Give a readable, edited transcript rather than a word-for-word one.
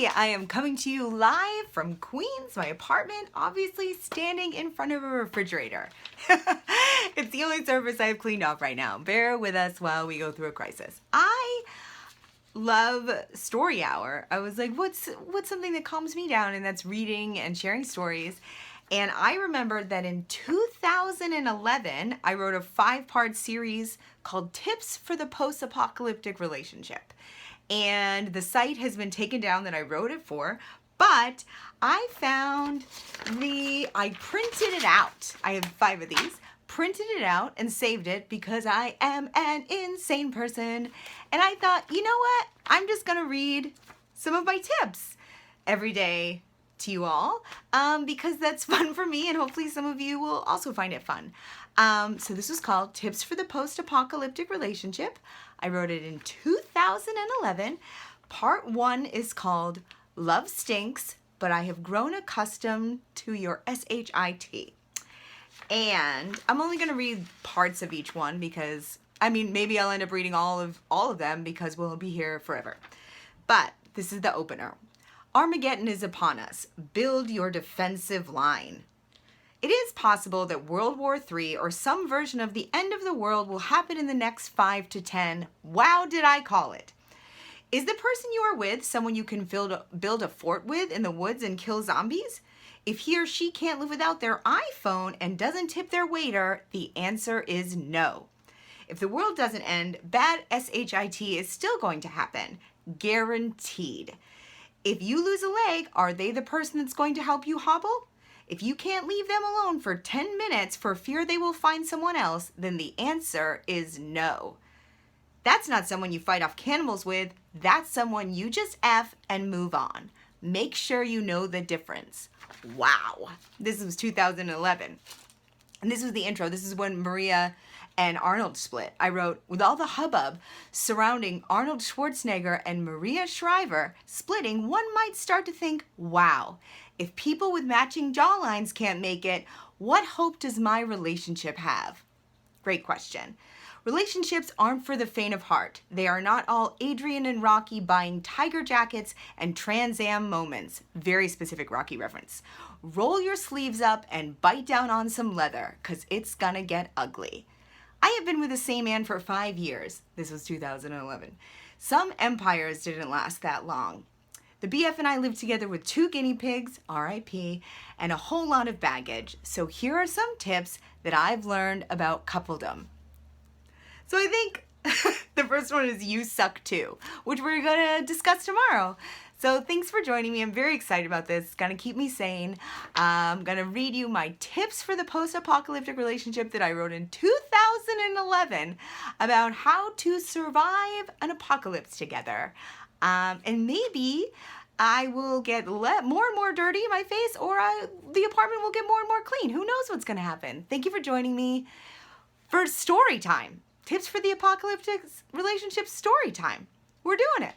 I am coming to you live from Queens, my apartment, obviously standing in front of a refrigerator. It's the only surface I've cleaned off right now. Bear with us while we go through a crisis. I love Story Hour. I was like, what's something that calms me down? And that's reading and sharing stories. And I remembered that in 2011, I wrote a 5-part series called Tips for the Post Apocalyptic Relationship. And the site has been taken down that I wrote it for, but I found I printed it out. I have 5 of these, printed it out and saved it because I am an insane person. And I thought, you know what? I'm just gonna read some of my tips every day to you all because that's fun for me and hopefully some of you will also find it fun. So this was called Tips for the Post-Apocalyptic Relationship. I wrote it in 2011. Part 1 is called Love Stinks, but I have grown accustomed to your SHIT. And I'm only going to read parts of each one because, maybe I'll end up reading all of them because we'll be here forever. But this is the opener. Armageddon is upon us. Build your defensive line. It is possible that World War III or some version of the end of the world will happen in the next 5 to 10. Wow, did I call it? Is the person you are with someone you can build a fort with in the woods and kill zombies? If he or she can't live without their iPhone and doesn't tip their waiter, the answer is no. If the world doesn't end, bad SHIT is still going to happen. Guaranteed. If you lose a leg, are they the person that's going to help you hobble? If you can't leave them alone for 10 minutes for fear they will find someone else, then the answer is no. That's not someone you fight off cannibals with. That's someone you just F and move on. Make sure you know the difference. Wow. This was 2011. And this was the intro. This is when Maria and Arnold split. I wrote, with all the hubbub surrounding Arnold Schwarzenegger and Maria Shriver splitting, one might start to think, wow, if people with matching jawlines can't make it, what hope does my relationship have? Great question. Relationships aren't for the faint of heart. They are not all Adrian and Rocky buying tiger jackets and Trans Am moments. Very specific Rocky reference. Roll your sleeves up and bite down on some leather, 'cause it's gonna get ugly. I have been with the same man for 5 years. This was 2011. Some empires didn't last that long. The BF and I lived together with 2 guinea pigs, RIP, and a whole lot of baggage. So here are some tips that I've learned about coupledom. So I think the first one is you suck too, which we're gonna discuss tomorrow. So thanks for joining me. I'm very excited about this. It's gonna keep me sane. I'm gonna read you my tips for the post-apocalyptic relationship that I wrote in 2011 about how to survive an apocalypse together. And maybe I will get more and more dirty in my face, or the apartment will get more and more clean. Who knows what's gonna happen? Thank you for joining me for story time. Tips for the apocalyptic relationship story time. We're doing it.